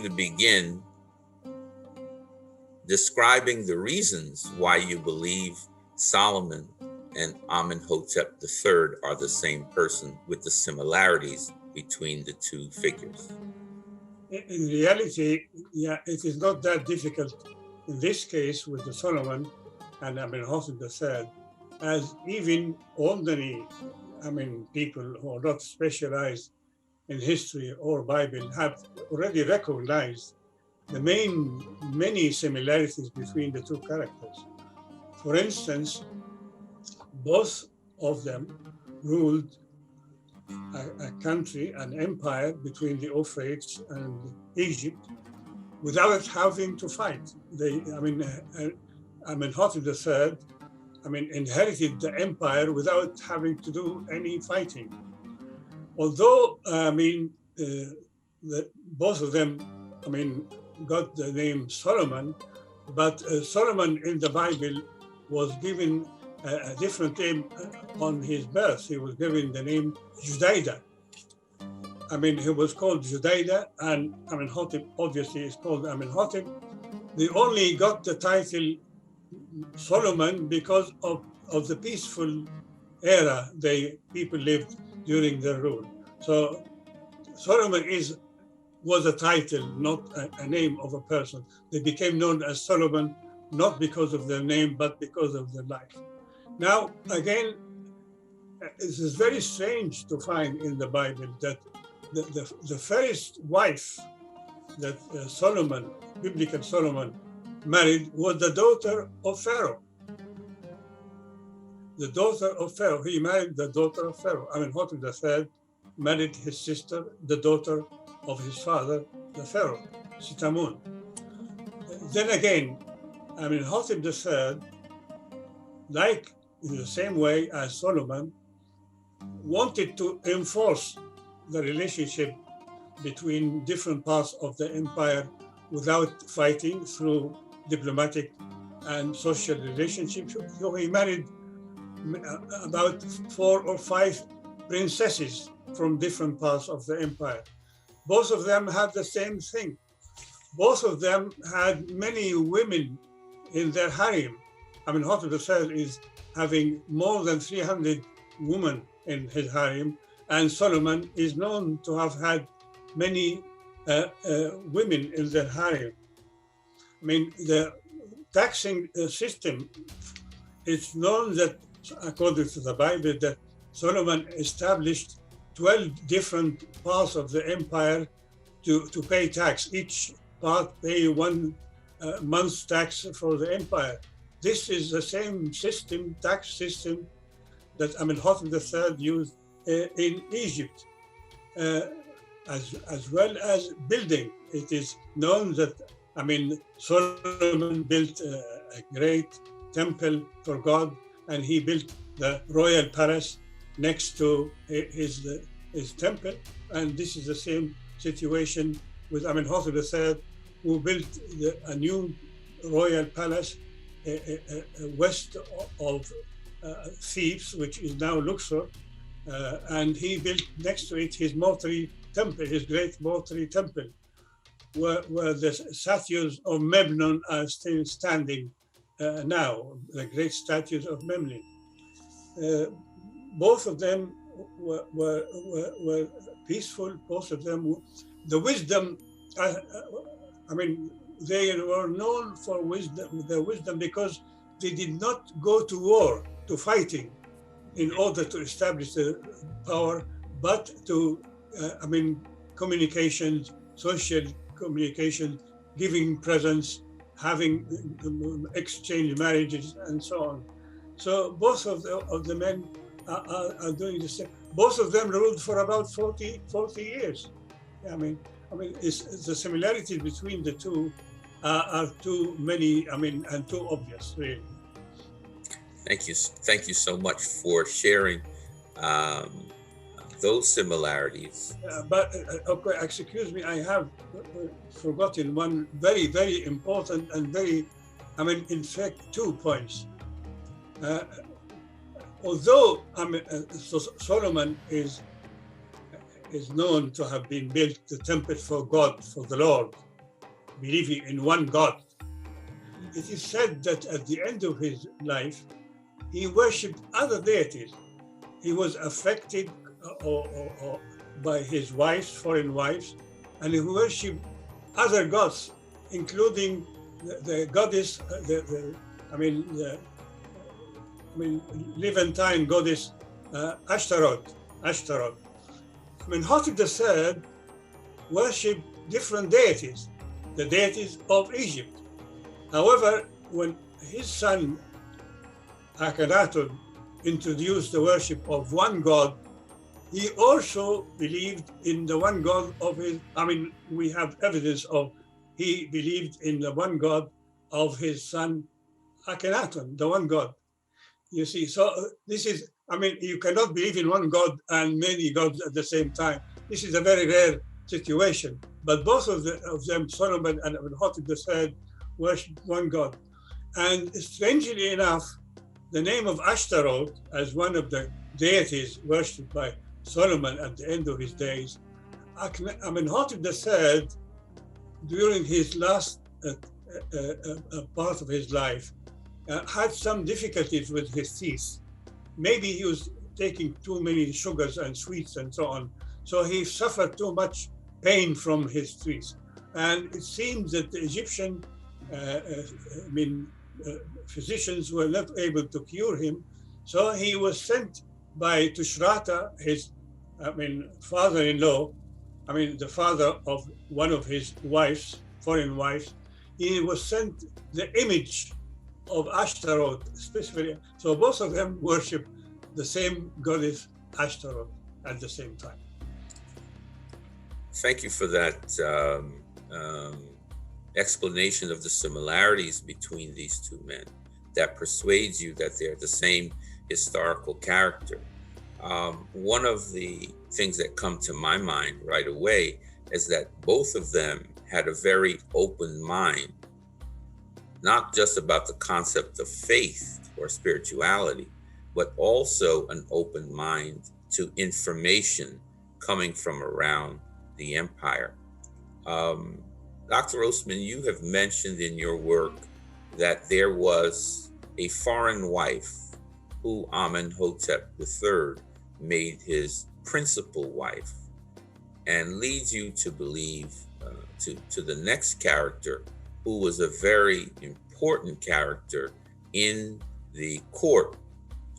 to begin describing the reasons why you believe Solomon and Amenhotep III are the same person, with the similarities between the two figures. In reality, yeah, it is not that difficult in this case with the Solomon and Amenhotep III, as even ordinary, people who are not specialized in history or Bible have already recognized the many similarities between the two characters. For instance, both of them ruled a country, an empire between the Euphrates and Egypt without having to fight. Amenhotep III, inherited the empire without having to do any fighting. Although, both of them, got the name Solomon, but Solomon in the Bible was given a different name on his birth. He was given the name Judaida. He was called Judaida, and Amenhotep obviously is called Amenhotep. They only got the title Solomon because of the peaceful era people lived during their rule. So Solomon was a title, not a name of a person. They became known as Solomon not because of their name, but because of their life. Now, again, it is very strange to find in the Bible that the first wife that Solomon, biblical Solomon, married was the daughter of Pharaoh. The daughter of Pharaoh. He married the daughter of Pharaoh. Amenhotep III married his sister, the daughter of his father, the Pharaoh, Sitamun. Then again, Amenhotep III, like in the same way as Solomon, wanted to enforce the relationship between different parts of the empire without fighting through diplomatic and social relationships. So he married about 4 or 5 princesses from different parts of the empire. Both of them had the same thing. Both of them had many women in their harem. Amenhotep III is having more than 300 women in his harem, and Solomon is known to have had many women in their harem. The taxing system, it's known that, according to the Bible, that Solomon established 12 different parts of the empire to pay tax. Each part pay 1 month's tax for the empire. This is the same system, tax system, that Amenhotep III used in Egypt, as well as building. It is known that, Solomon built a great temple for God, and he built the royal palace next to his temple. And this is the same situation with Amenhotep III, who built a new royal palace west of Thebes, which is now Luxor, and he built next to it his mortuary temple, his great mortuary temple, where the statues of Memnon are still standing now, the great statues of Memnon. Both of them were peaceful. Both of them, the wisdom, they were known for their wisdom because they did not go to war, to fighting, in order to establish the power, but to, communications, social communication, giving presents, having exchange marriages, and so on. So both of the men are doing the same. Both of them ruled for about 40 years. It's the similarities between the two are too many, and too obvious, really. Thank you so much for sharing those similarities. Okay, excuse me, I have forgotten one very, very important and very, in fact, 2 points. Although Solomon is known to have been built the temple for God, for the Lord, believing in one God. It is said that at the end of his life, he worshipped other deities. He was affected by his wives, foreign wives, and he worshipped other gods, including the goddess, Levantine goddess Ashtaroth. Amenhotep III worshipped different deities, the deities of Egypt. However, when his son Akhenaten introduced the worship of one God, he also believed in the one God of his, we have evidence of he believed in the one God of his son Akhenaten, the one God. You see, so this is, you cannot believe in one God and many gods at the same time. This is a very rare situation. But both of them, Solomon and Amenhotep III, worshipped one God. And strangely enough, the name of Ashtaroth, as one of the deities worshipped by Solomon at the end of his days, Amenhotep III, during his last part of his life, had some difficulties with his teeth. Maybe he was taking too many sugars and sweets and so on. So he suffered too much pain from his teeth. And it seems that the Egyptian physicians were not able to cure him. So he was sent by Tushrata, his father-in-law, the father of one of his wives, foreign wives. He was sent the image of Ashtaroth, specifically. So both of them worship the same goddess Ashtaroth at the same time. Thank you for that explanation of the similarities between these two men that persuades you that they're the same historical character. One of the things that come to my mind right away is that both of them had a very open mind, not just about the concept of faith or spirituality, but also an open mind to information coming from around the empire. Dr. Osman, you have mentioned in your work that there was a foreign wife who Amenhotep III made his principal wife, and leads you to believe to the next character, who was a very important character in the court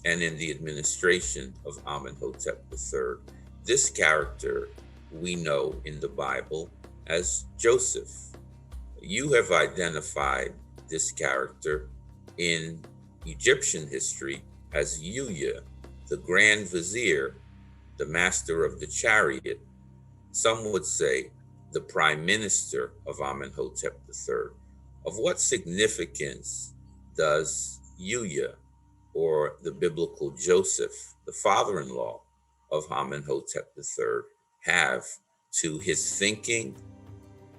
and in the administration of Amenhotep III. This character we know in the Bible as Joseph. You have identified this character in Egyptian history as Yuya, the Grand Vizier, the master of the chariot. Some would say the Prime Minister of Amenhotep III. Of what significance does Yuya, or the biblical Joseph, the father-in-law of Amenhotep III, have to his thinking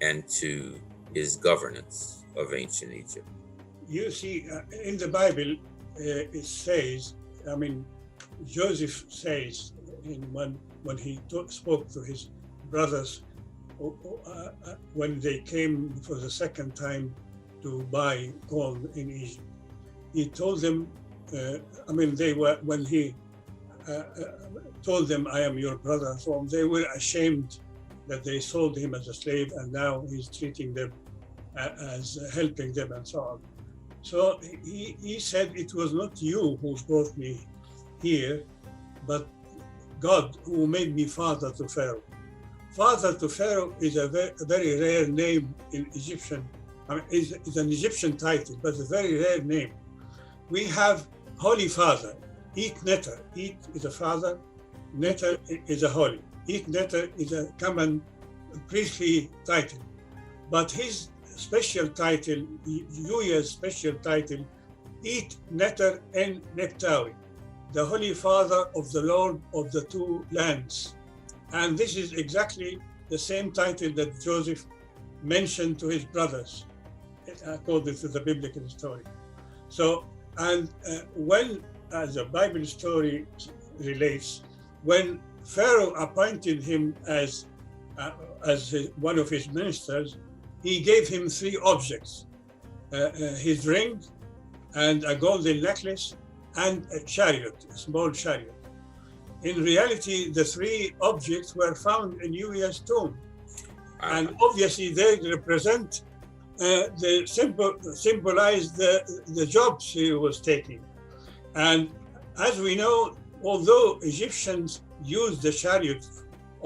and to his governance of ancient Egypt? You see, in the Bible, it says, Joseph says when he spoke to his brothers when they came for the second time to buy gold in Egypt, he told them, when he told them, I am your brother, so they were ashamed that they sold him as a slave, and now he's treating them as helping them and so on. So he said, it was not you who brought me here, but God who made me father to Pharaoh. Father to Pharaoh is a very rare name in Egyptian. It's an Egyptian title, but a very rare name. We have Holy Father, Eat Neter. Eat is a father, Neter is a holy. Eat Neter is a common priestly title. But his special title, Yuya's special title, Eat Neter en Neptawi, the Holy Father of the Lord of the two lands. And this is exactly the same title that Joseph mentioned to his brothers, according to the biblical story. So, and when, as the Bible story relates, when Pharaoh appointed him as one of his ministers, he gave him three objects, his ring and a golden necklace and a chariot, a small chariot. In reality, the three objects were found in Yuya's tomb. And obviously they represent, symbolize the jobs he was taking. And as we know, although Egyptians used the chariot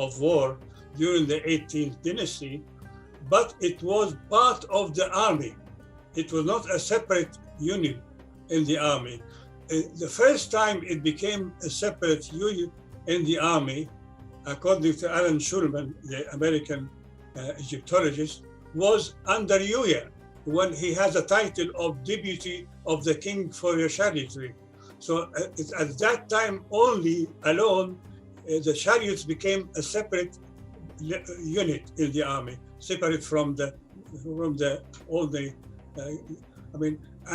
of war during the 18th dynasty, but it was part of the army. It was not a separate unit in the army. The first time it became a separate unit in the army, according to Alan Shulman, the American Egyptologist, was under Yuya, when he has a title of Deputy of the King for Chariotry. So at that time only alone, the chariots became a separate unit in the army, separate from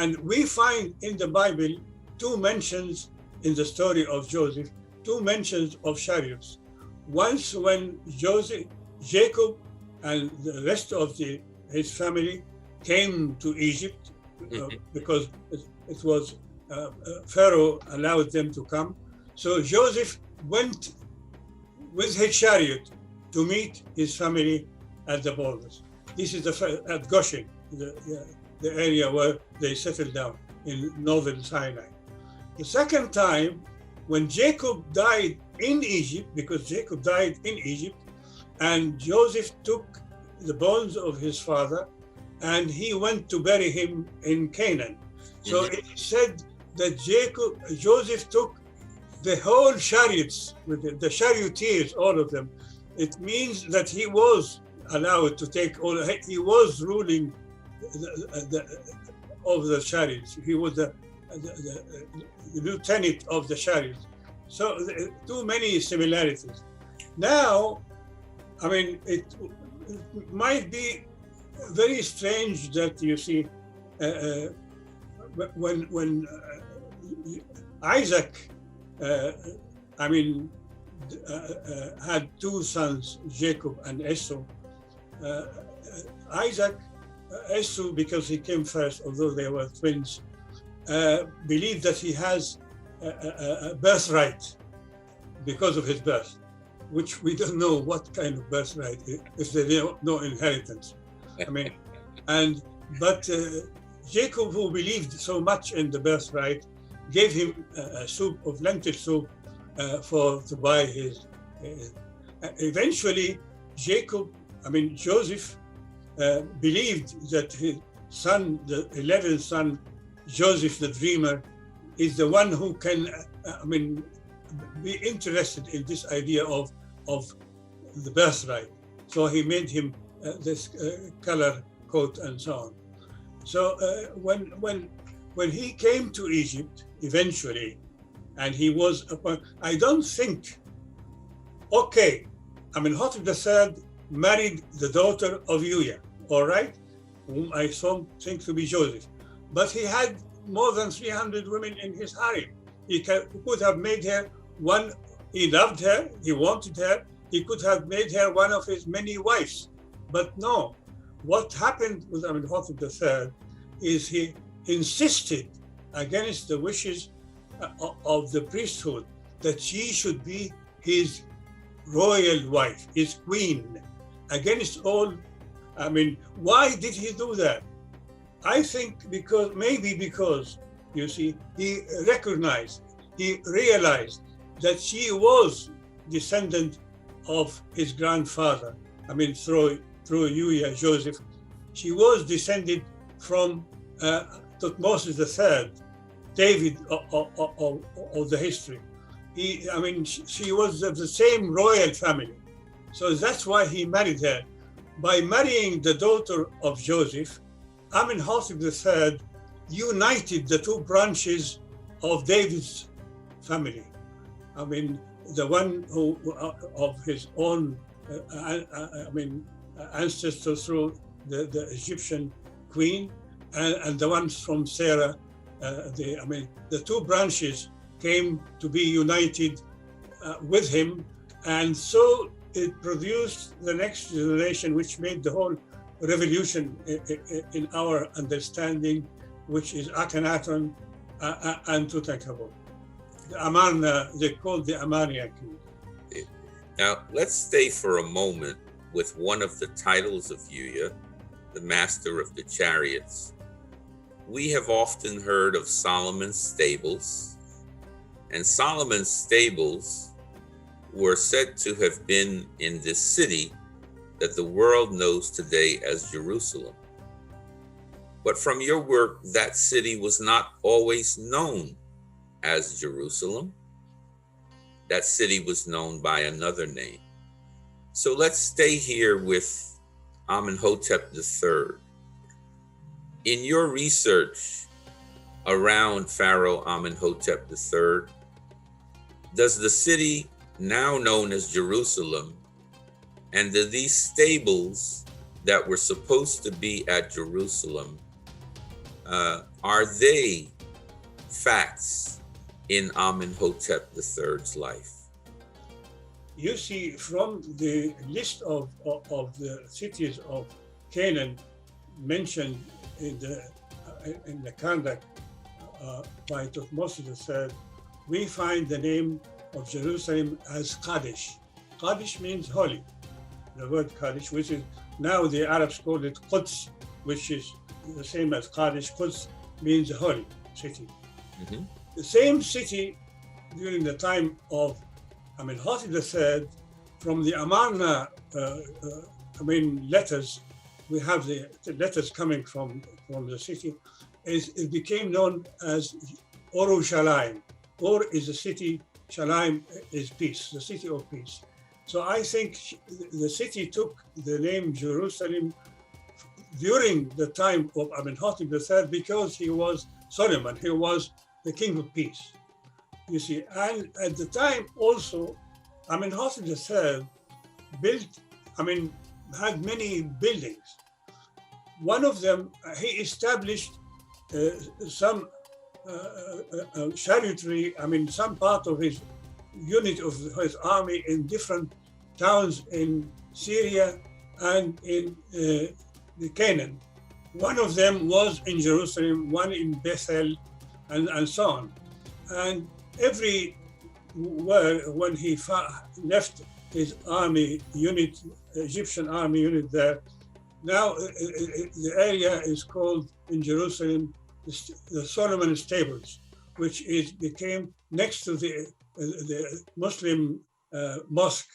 and we find in the Bible two mentions in the story of Joseph, two mentions of chariots. Once when Jacob and the rest of his family came to Egypt because it was Pharaoh allowed them to come. So Joseph went with his chariot to meet his family at the borders. This is at Goshen, the area where they settled down in northern Sinai. The second time, when Jacob died in Egypt, because Jacob died in Egypt, and Joseph took the bones of his father and he went to bury him in Canaan. So it said that Joseph took the whole chariots, with the charioteers, all of them. It means that he was allowed to take he was ruling over the chariots. He was the lieutenant of the chariots. So too many similarities. Now, I mean, it might be very strange that you see when Isaac, had two sons, Jacob and Esau. Esau, because he came first, although they were twins, believed that he has a birthright because of his birth, which we don't know what kind of birthright if there is no inheritance. But Jacob, who believed so much in the birthright, gave him a soup of lentil soup to buy his. Eventually, Joseph believed that his son, the 11th son, Joseph the dreamer, is the one who can, be interested in this idea of the birthright. So he made him this color coat and so on. So when he came to Egypt eventually, and he was I don't think, Amenhotep III married the daughter of Yuya, all right, whom I think to be Joseph, but he had more than 300 women in his harem. He could have made her one. He loved her, he wanted her, he could have made her one of his many wives, but no. What happened with Amenhotep III is he insisted against the wishes of the priesthood that she should be his royal wife, his queen, against all. Why did he do that? I think because, you see, he realized that she was descendant of his grandfather. Through Yuya, Joseph, she was descended from Thutmose III, David of the history. She was of the same royal family. So that's why he married her. By marrying the daughter of Joseph, Amenhotep III united the two branches of David's family. The one who of his own ancestor through the Egyptian queen, and the ones from Sarah. The two branches came to be united with him, and so it produced the next generation, which made the whole revolution in our understanding, which is Akhenaten and Tutankhamun. The Amarna, they call the Amarna king. Now, let's stay for a moment with one of the titles of Yuya, the master of the chariots. We have often heard of Solomon's stables, and Solomon's stables were said to have been in this city that the world knows today as Jerusalem. But from your work, that city was not always known as Jerusalem. That city was known by another name. So let's stay here with Amenhotep III. In your research around Pharaoh Amenhotep III, does the city now known as Jerusalem, and do these stables that were supposed to be at Jerusalem, are they facts in Amenhotep III's life? You see, from the list of the cities of Canaan mentioned in the conduct by Thutmose III, we find the name of Jerusalem as Kadesh. Kadesh means holy. The word Kadesh, which is now the Arabs call it Quds, which is the same as Kadesh. Quds means holy city. Mm-hmm. The same city during the time of Amenhotep III, from the Amarna letters, we have the letters coming from the city, it became known as Orushalayim. Or is the city, Shalayim is peace, the city of peace. So I think the city took the name Jerusalem during the time of Amenhotep III because he was Soloman, he was the king of peace. You see, and at the time also, Amenhotep III had many buildings. One of them, he established some chariotry, some part of his unit of his army in different towns in Syria and in Canaan. One of them was in Jerusalem, one in Bethel, and so on. And everywhere when he left his army unit, Egyptian army unit there, now the area is called in Jerusalem the Soloman Stables, which became next to the Muslim mosque,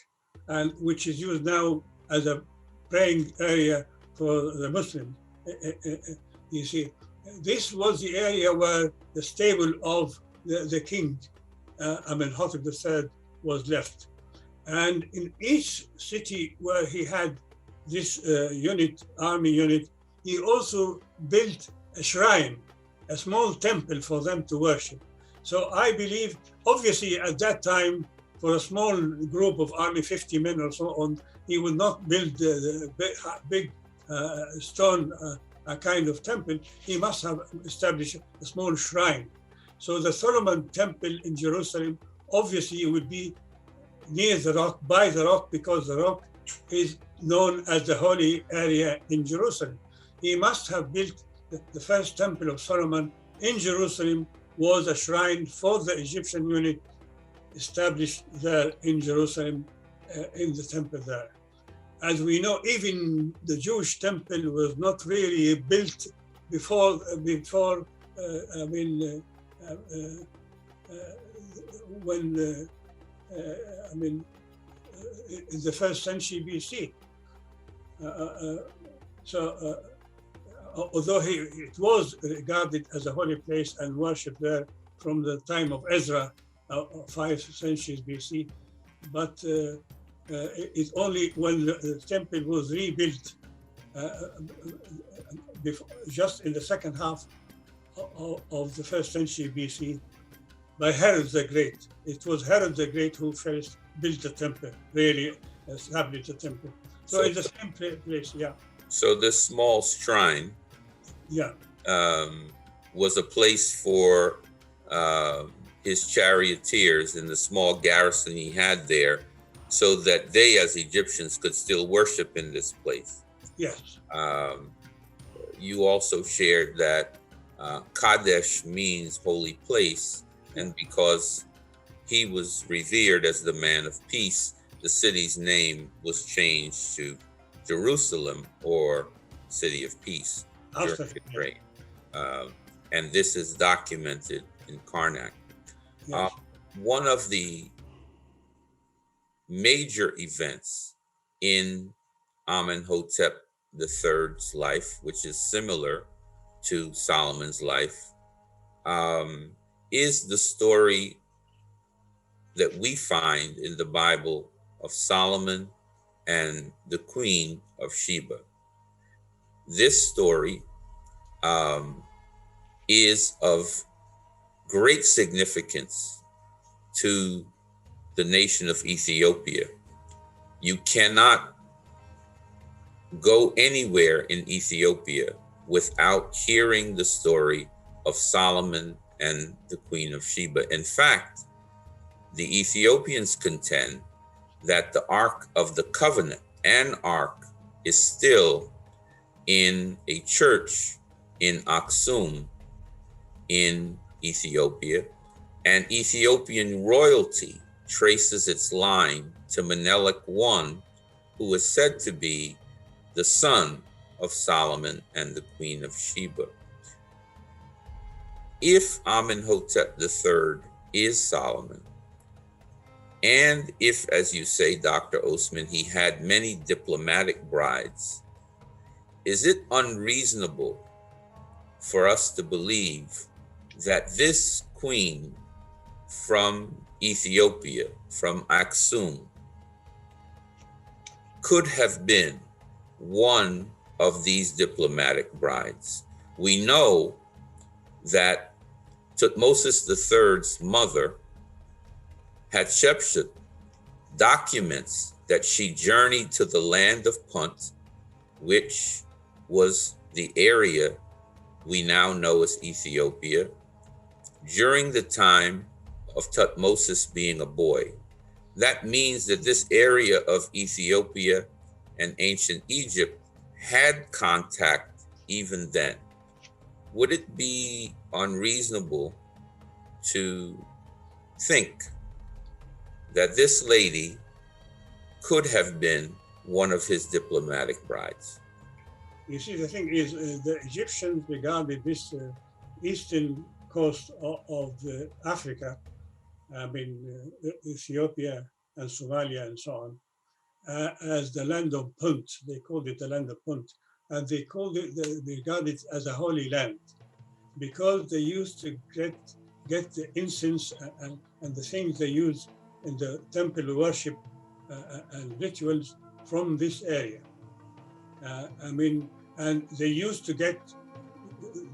and which is used now as a praying area for the Muslims. You see, this was the area where the stable of the king, Amenhotep III, was left. And in each city where he had this army unit, he also built a shrine, a small temple for them to worship. So I believe, obviously at that time, for a small group of army, 50 men or so on, he would not build the big stone kind of temple. He must have established a small shrine. So the Soloman temple in Jerusalem, obviously it would be near the rock, by the rock, because the rock is known as the holy area in Jerusalem. He must have built the first temple of Solomon in Jerusalem, was a shrine for the Egyptian unit established there in Jerusalem, in the temple there. As we know, even the Jewish temple was not really built before in the first century BC. Although it was regarded as a holy place and worshipped there from the time of Ezra, 5 centuries BC, but it's only when the temple was rebuilt just in the second half of the first century BC by Herod the Great. It was Herod the Great who first built the temple, really established the temple. So it's the same place, yeah. So this small shrine, was a place for his charioteers in the small garrison he had there, so that they, as Egyptians, could still worship in this place. Yes. Um, you also shared that Kadesh means holy place, and because he was revered as the man of peace, the city's name was changed to Jerusalem, or City of Peace, during After, his yeah. reign. And this is documented in Karnak. Yes. One of the major events in Amenhotep III's life, which is similar to Solomon's life, is the story that we find in the Bible of Solomon and the Queen of Sheba. This story is of great significance to the nation of Ethiopia. You cannot go anywhere in Ethiopia without hearing the story of Solomon and the Queen of Sheba. In fact, the Ethiopians contend that the Ark of the Covenant and Ark is still in a church in Aksum in Ethiopia, and Ethiopian royalty traces its line to Menelik I, who is said to be the son of Solomon and the Queen of Sheba. If Amenhotep III is Solomon, and if, as you say, Dr. Osman, he had many diplomatic brides, is it unreasonable for us to believe that this queen from Ethiopia, from Aksum, could have been one of these diplomatic brides? We know that Tutmosis III's mother, Hatshepsut, documents that she journeyed to the land of Punt, which was the area we now know as Ethiopia, during the time of Tutmosis being a boy. That means that this area of Ethiopia and ancient Egypt had contact even then. Would it be unreasonable to think that this lady could have been one of his diplomatic brides? You see, the thing is, the Egyptians regarded this eastern coast of Africa, I mean, Ethiopia and Somalia and so on, as the land of Punt. They called it the land of Punt. And they regarded it as a holy land, because they used to get the incense and the things they use in the temple worship and rituals from this area. And they used to get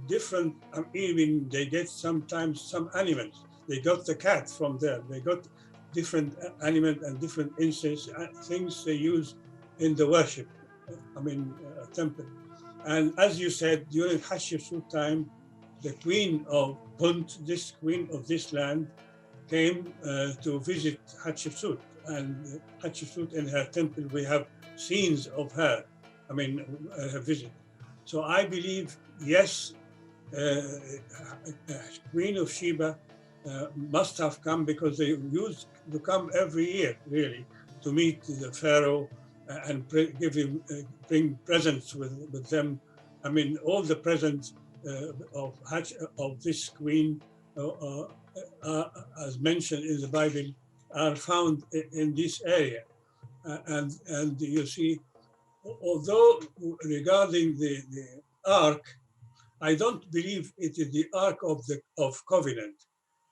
different, even they get sometimes some animals. They got the cat from there. They got different animals and different incense things they use in the worship, temple. And as you said, during Hatshepsut time, the queen of Punt, this queen of this land, came to visit Hatshepsut. And Hatshepsut in her temple, we have scenes of her, her visit. So I believe, yes, Queen of Sheba must have come, because they used to come every year, really, to meet the Pharaoh and bring presents with them. All the presents of this queen, as mentioned in the Bible, are found in this area. And you see, although regarding the ark, I don't believe it is the Ark of Covenant.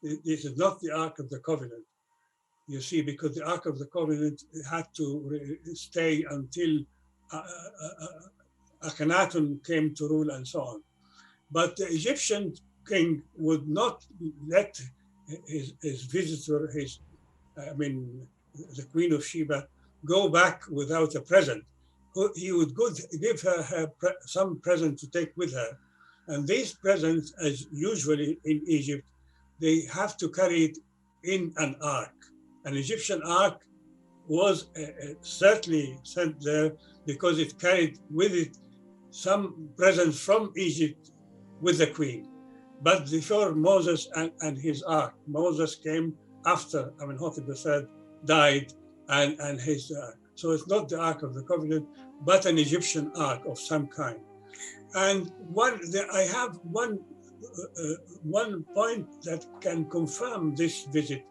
This is not the Ark of the Covenant. You see, because the Ark of the Covenant had to stay until Akhenaten came to rule and so on. But the Egyptian king would not let his visitor, the Queen of Sheba, go back without a present. He would give her some present to take with her. And these presents, as usually in Egypt, they have to carry it in an ark. An Egyptian ark was certainly sent there because it carried with it some presents from Egypt with the queen. But before Moses and his ark, Moses came after Amenhotep III died, and his so it's not the Ark of the Covenant, but an Egyptian ark of some kind. And I have one point that can confirm this visit,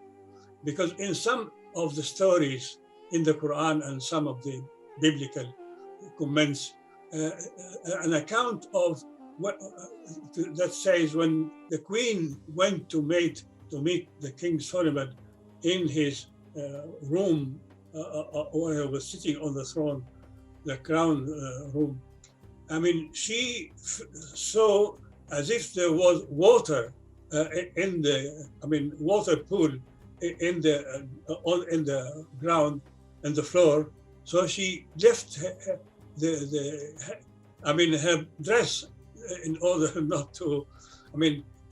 because in some of the stories in the Quran and some of the biblical comments, an account of what that says when the queen went to meet the King Solomon in his room where he was sitting on the throne, the crown room. I mean, she saw as if there was water in the, water pool in the ground and the floor. So she left her dress in order not to,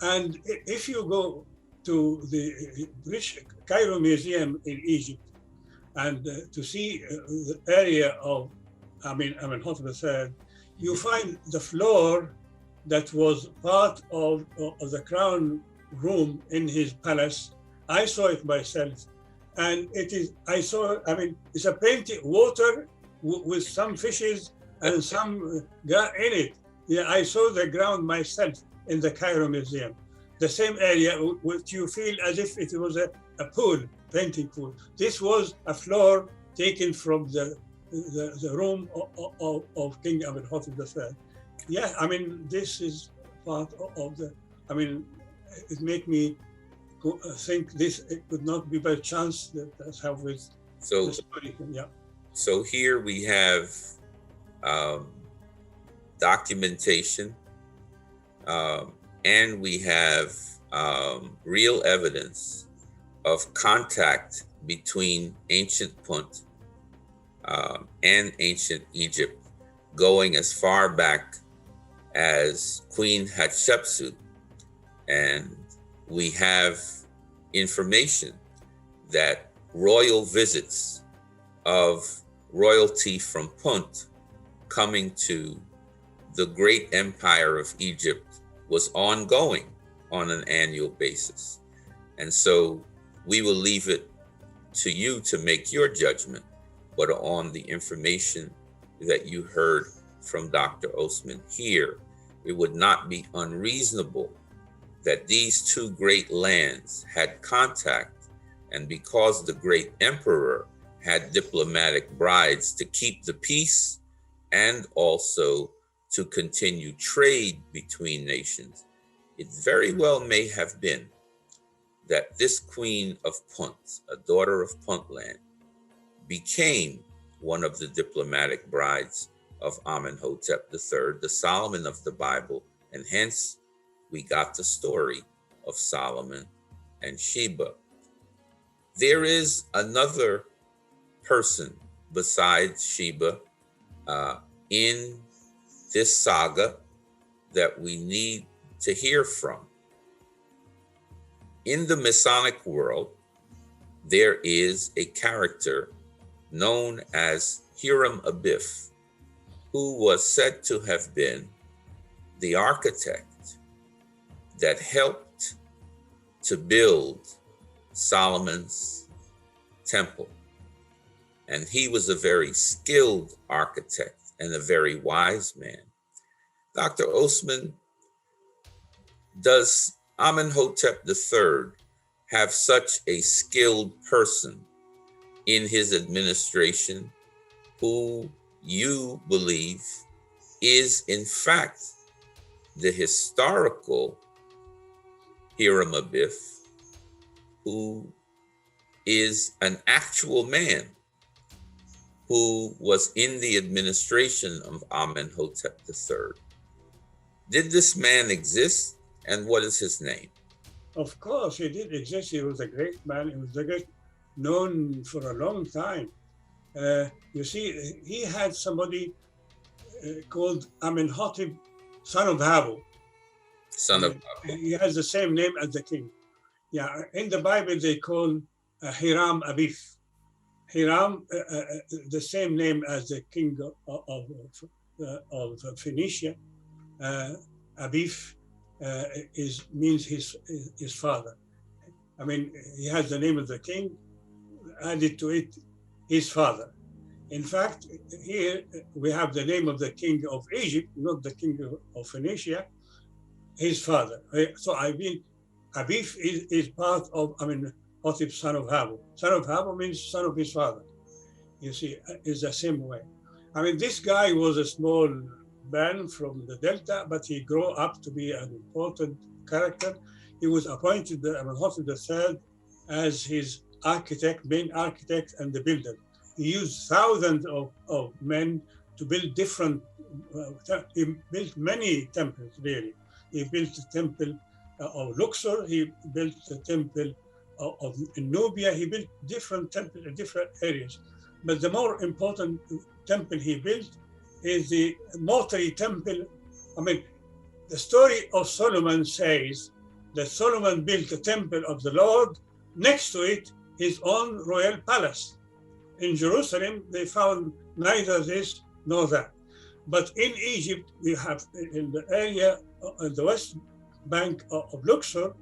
and if you go to the Cairo Museum in Egypt and to see the area of Amenhotep III, you find the floor that was part of the crown room in his palace. I saw it myself, and it's a painted water with some fishes and some in it. Yeah, I saw the ground myself in the Cairo Museum. The same area which you feel as if it was a pool, painting pool. This was a floor taken from the room of King Amenhotep III. Yeah, this is part of the, it made me think it could not be by chance that's how with the story. Yeah. So here we have documentation, and we have real evidence of contact between ancient Punt and ancient Egypt, going as far back as Queen Hatshepsut. And we have information that royal visits of royalty from Punt coming to the great empire of Egypt was ongoing on an annual basis. And so we will leave it to you to make your judgment, but on the information that you heard from Dr. Osman here, it would not be unreasonable that these two great lands had contact, and because the great emperor had diplomatic brides to keep the peace and also to continue trade between nations, it very well may have been that this queen of Punt, a daughter of Puntland, became one of the diplomatic brides of Amenhotep III, the Solomon of the Bible, and hence we got the story of Solomon and Sheba. There is another person besides Sheba in this saga that we need to hear from. In the Masonic world, there is a character known as Hiram Abif, who was said to have been the architect that helped to build Solomon's temple. And he was a very skilled architect and a very wise man. Dr. Osman, does Amenhotep III have such a skilled person in his administration who you believe is in fact the historical Hiram Abif, who is an actual man who was in the administration of Amenhotep III? Did this man exist, and what is his name? Of course, he did exist. He was a great man. He was known for a long time. You see, he had somebody called Amenhotep, son of Habu. Son of Habu. He has the same name as the king. Yeah, in the Bible they call Hiram Abif. Hiram, the same name as the king of Phoenicia, Abif, means his father. I mean, he has the name of the king, added to it his father. In fact, here we have the name of the king of Egypt, not the king of Phoenicia, his father. So I mean, Abif is part of Amenhotep, son of Habu. Son of Habu means son of his father. You see, it's the same way. I mean, this guy was a small man from the Delta, but he grew up to be an important character. He was appointed the Amenhotep III as his architect, main architect, and the builder. He used thousands of men to build different, he built many temples, really. He built the temple of Luxor, he built the temple of Nubia, he built different temples in different areas. But the more important temple he built is the mortuary temple. I mean, the story of Solomon says that Solomon built a temple of the Lord, next to it, his own royal palace. In Jerusalem, they found neither this nor that. But in Egypt, we have in the area, on the west bank of Luxor,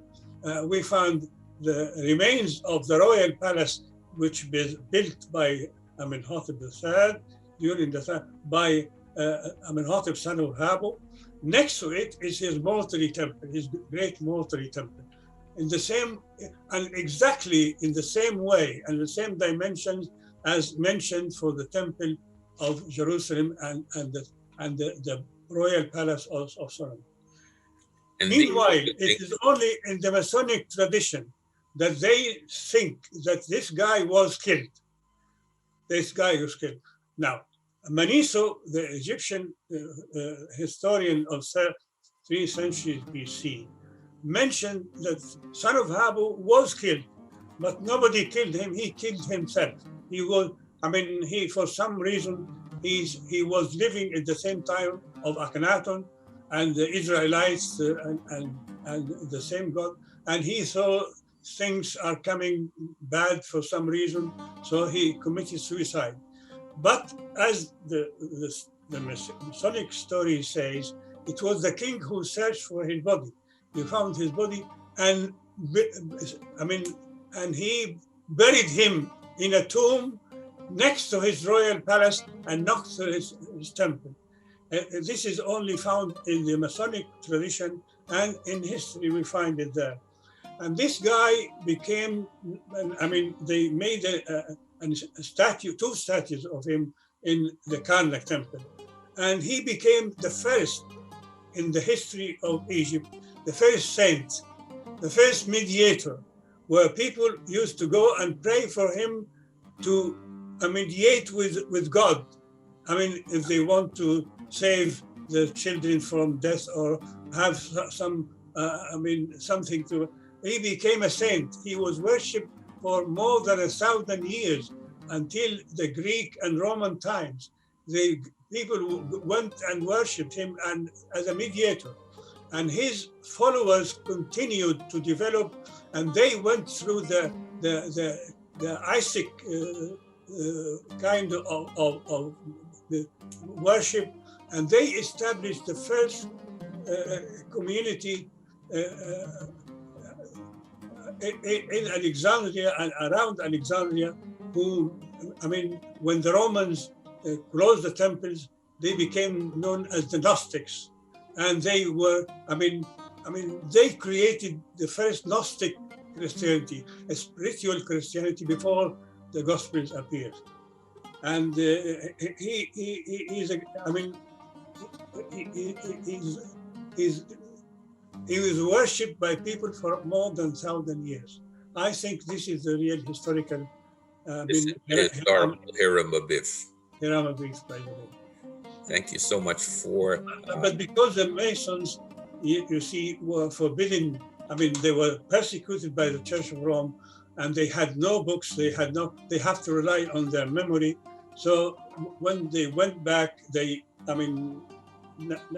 we found the remains of the royal palace, which was built by Amenhotep III during the time by Amenhotep, son of Habu. Next to it is his mortuary temple, his great mortuary temple. In the same, and exactly in the same way and the same dimensions as mentioned for the temple of Jerusalem and the royal palace of Solomon. And meanwhile, it is only in the Masonic tradition that they think that this guy was killed. This guy was killed. Now, Maniso, the Egyptian historian of 3 centuries BC, mentioned that son of Habu was killed, but nobody killed him. He killed himself. He was, he for some reason he was living at the same time of Akhenaten and the Israelites and the same God, and he saw things are coming bad for some reason, so he committed suicide. But as the Masonic story says, it was the king who searched for his body. He found his body, and he buried him in a tomb next to his royal palace and next to his temple. This is only found in the Masonic tradition, and in history we find it there. And this guy became, they made a statue, 2 statues of him in the Karnak temple. And he became the first in the history of Egypt, the first saint, the first mediator, where people used to go and pray for him to mediate with God. If they want to save the children from death or have some, something to, he became a saint. He was worshipped for more than 1,000 years until the Greek and Roman times. The people went and worshipped him and as a mediator. And his followers continued to develop, and they went through the Isaac kind of the worship, and they established the first community in Alexandria and around Alexandria, who, when the Romans closed the temples, they became known as the Gnostics. And they were, they created the first Gnostic Christianity, a spiritual Christianity before the Gospels appeared. And he was worshipped by people for more than 1,000 years. I think this is the real historical. Hiram Abif. Hiram Abif, by the way. Thank you so much for. But because the Masons, you see, were forbidden. They were persecuted by the Church of Rome, and they had no books. They have to rely on their memory. So when they went back,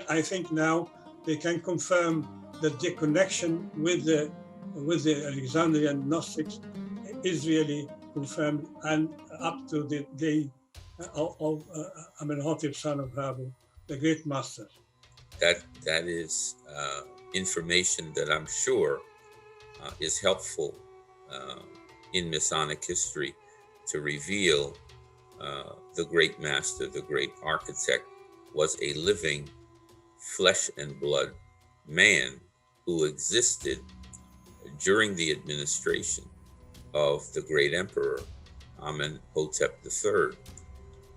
I think now they can confirm that the connection with the Alexandrian Gnostics is really who family, and up to the day of Amenhotep, son of Rabu, the great master. That is information that I'm sure is helpful in Masonic history to reveal the great master, the great architect, was a living flesh and blood man who existed during the administration of the great emperor Amenhotep III.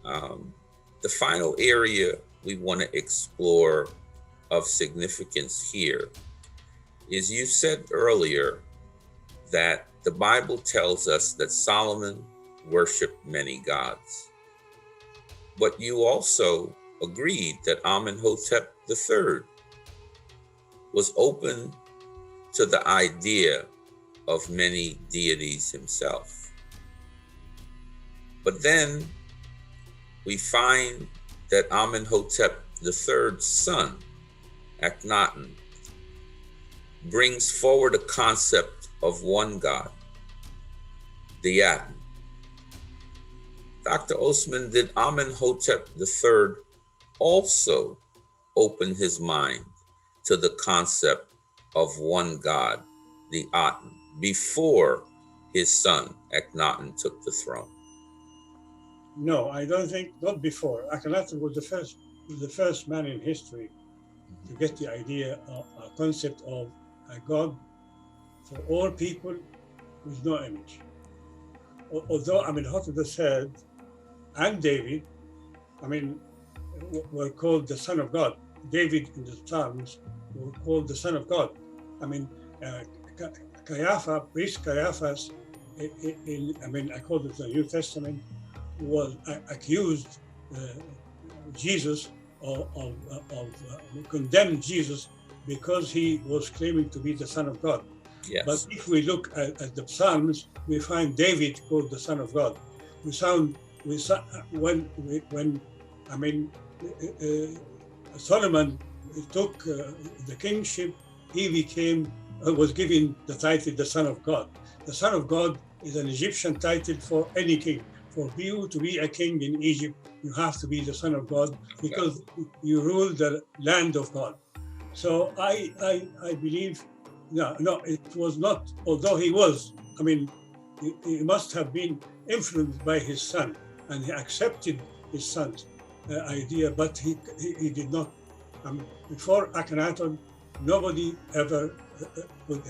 The final area we want to explore of significance here is, you said earlier that the Bible tells us that Solomon worshiped many gods, but you also agreed that Amenhotep III was open to the idea of many deities himself. But then we find that Amenhotep III's son, Akhenaten, brings forward a concept of one God, the Aten. Dr. Osman, did Amenhotep III also open his mind to the concept of one God, the Aten, before his son Akhenaten took the throne? No, I don't think, not before. Akhenaten was the first man in history to get the idea of a concept of a God for all people with no image. Although Amenhotep III and David, were called the son of God. David in the Psalms were called the son of God. Priest Caiaphas, according to the New Testament, was accused Jesus condemned Jesus because he was claiming to be the son of God. Yes. But if we look at the Psalms, we find David called the son of God. Solomon took the kingship, he was given the title the son of God. The son of God is an Egyptian title for any king. For you to be a king in Egypt, you have to be the son of God because you rule the land of God. So I believe, no, it was not, although he was, he must have been influenced by his son, and he accepted his son's idea, but he did not. Before Akhenaten, nobody ever would.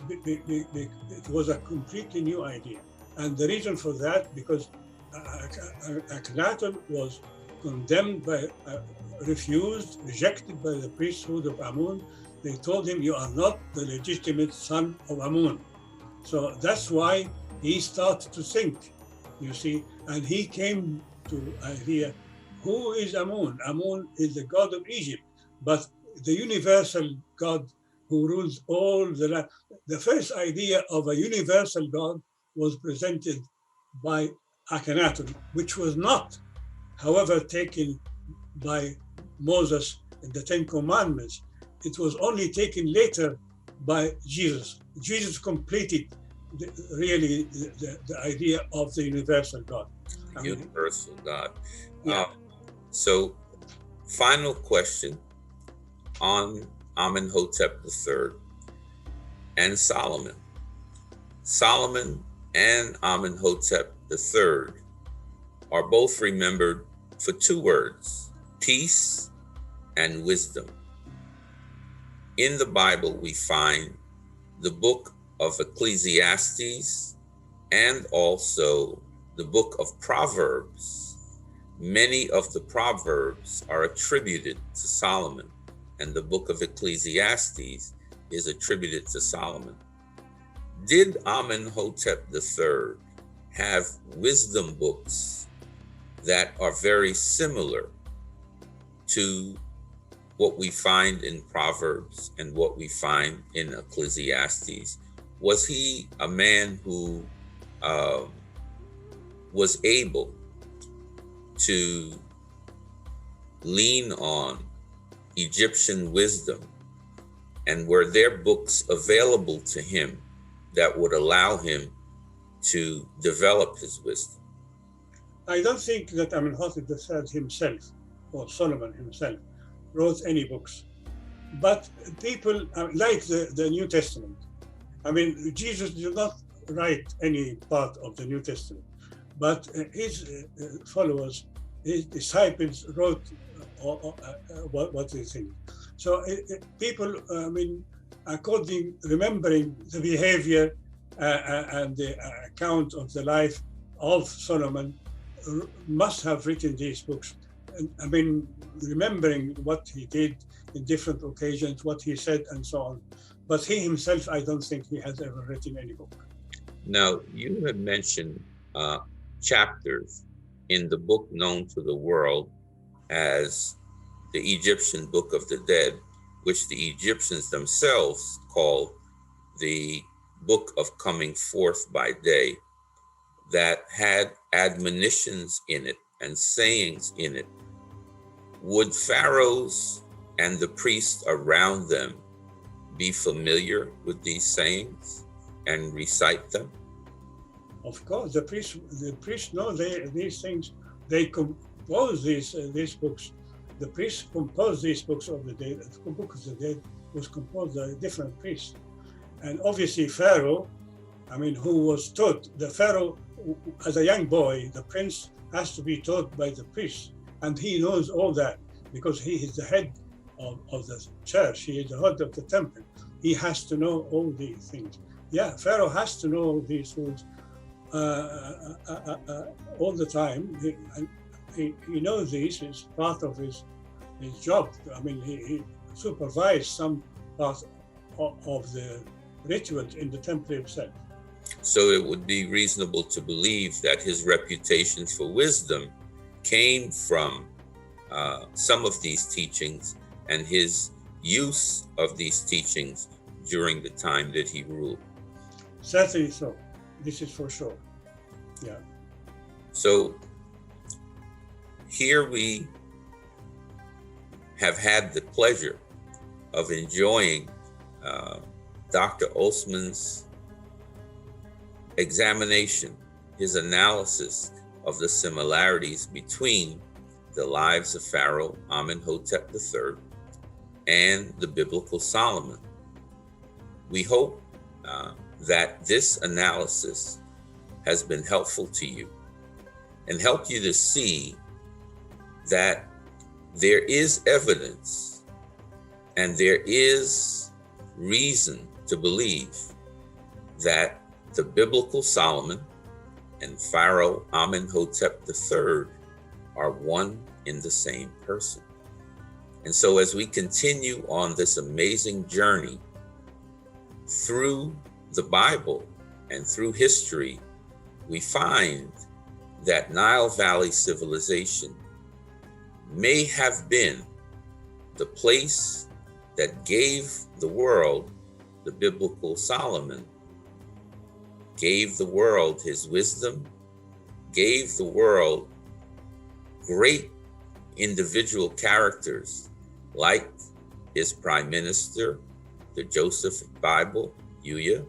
It was a completely new idea. And the reason for that, because Akhenaten was condemned rejected by the priesthood of Amun. They told him, you are not the legitimate son of Amun. So that's why he started to think, you see, and he came to idea, who is Amun? Amun is the god of Egypt, but the universal God who rules all the land. The first idea of a universal God was presented by Akhenaten, which was not, however, taken by Moses in the Ten Commandments. It was only taken later by Jesus. Jesus completed the idea of the universal God. Universal God. Yeah. So, final question on Amenhotep III and Solomon. Solomon and Amenhotep III are both remembered for two words: peace and wisdom. In the Bible, we find the book of Ecclesiastes and also the book of Proverbs. Many of the Proverbs are attributed to Solomon, and the book of Ecclesiastes is attributed to Solomon. Did Amenhotep III have wisdom books that are very similar to what we find in Proverbs and what we find in Ecclesiastes? Was he a man who was able to lean on Egyptian wisdom, and were there books available to him that would allow him to develop his wisdom? I don't think that Amenhotep III himself, or Solomon himself, wrote any books. But people like the New Testament. I mean, Jesus did not write any part of the New Testament, but his followers, his disciples wrote what they think. So people, remembering the behavior and the account of the life of Solomon, must have written these books. Remembering what he did in different occasions, what he said, and so on. But he himself, I don't think he has ever written any book. Now, you have mentioned chapters in the book known to the world as the Egyptian Book of the Dead, which the Egyptians themselves called the Book of Coming Forth by Day, that had admonitions in it and sayings in it. Would pharaohs and the priests around them be familiar with these sayings and recite them? Of course, the priests know these things. They compose these books. The priests composed these books of the dead. The Book of the Dead was composed by different priests. And obviously Pharaoh, who was taught, the Pharaoh, as a young boy, the prince has to be taught by the priest. And he knows all that because he is the head of the church. He is the head of the temple. He has to know all these things. Yeah, Pharaoh has to know all these things all the time. He knows these. It's part of his job. He supervised some part of the rituals in the temple itself. So it would be reasonable to believe that his reputation for wisdom came from some of these teachings and his use of these teachings during the time that he ruled. Certainly so. This is for sure. Yeah. So here we have had the pleasure of enjoying Dr. Osman's examination, his analysis of the similarities between the lives of Pharaoh Amenhotep III and the biblical Solomon. We hope that this analysis has been helpful to you and helped you to see that there is evidence and there is reason to believe that the biblical Solomon and Pharaoh Amenhotep III are one in the same person. And so as we continue on this amazing journey through the Bible and through history, we find that Nile Valley civilization may have been the place that gave the world the biblical Solomon, gave the world his wisdom, gave the world great individual characters like his prime minister, the Joseph Bible, Yuya,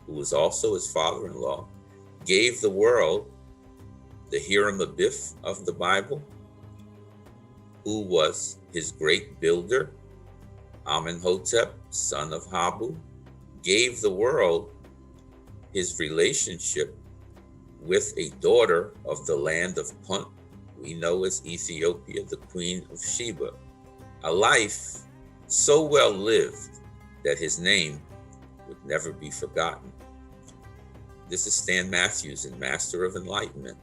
who was also his father-in-law, gave the world the Hiram Abif of the Bible, who was his great builder, Amenhotep, son of Habu, gave the world his relationship with a daughter of the land of Punt, we know as Ethiopia, the queen of Sheba, a life so well lived that his name would never be forgotten. This is Stan Matthews in Master of Enlightenment,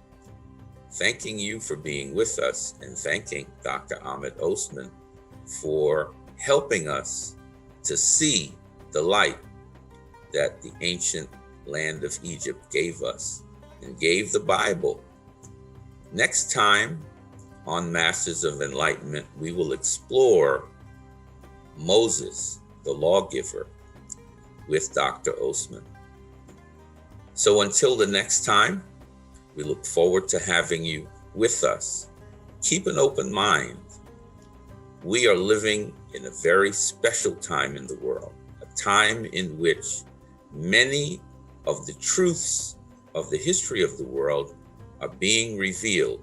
thanking you for being with us and thanking Dr. Ahmed Osman for helping us to see the light that the ancient land of Egypt gave us and gave the Bible. Next time on Masters of Enlightenment, we will explore Moses, the lawgiver, with Dr. Osman. So until the next time, we look forward to having you with us. Keep an open mind. We are living in a very special time in the world, a time in which many of the truths of the history of the world are being revealed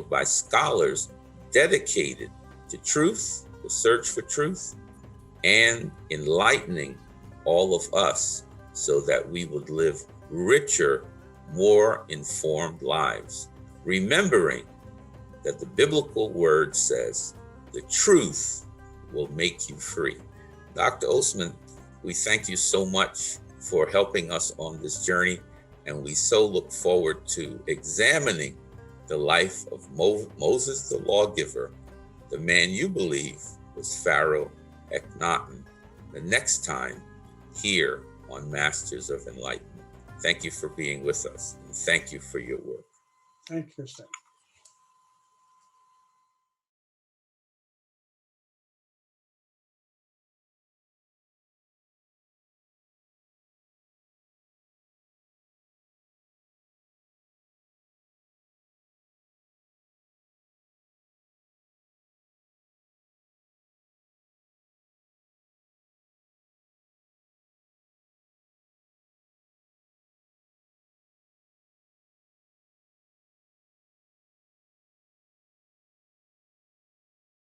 by scholars dedicated to truth, the search for truth, and enlightening all of us so that we would live richer, more informed lives, remembering that the biblical word says the truth will make you free. Dr. Osman, we thank you so much for helping us on this journey, and we so look forward to examining the life of Moses the lawgiver, the man you believe was Pharaoh Akhenaten, the next time here on Masters of Enlightenment. Thank you for being with us, and thank you for your work. Thank you, sir.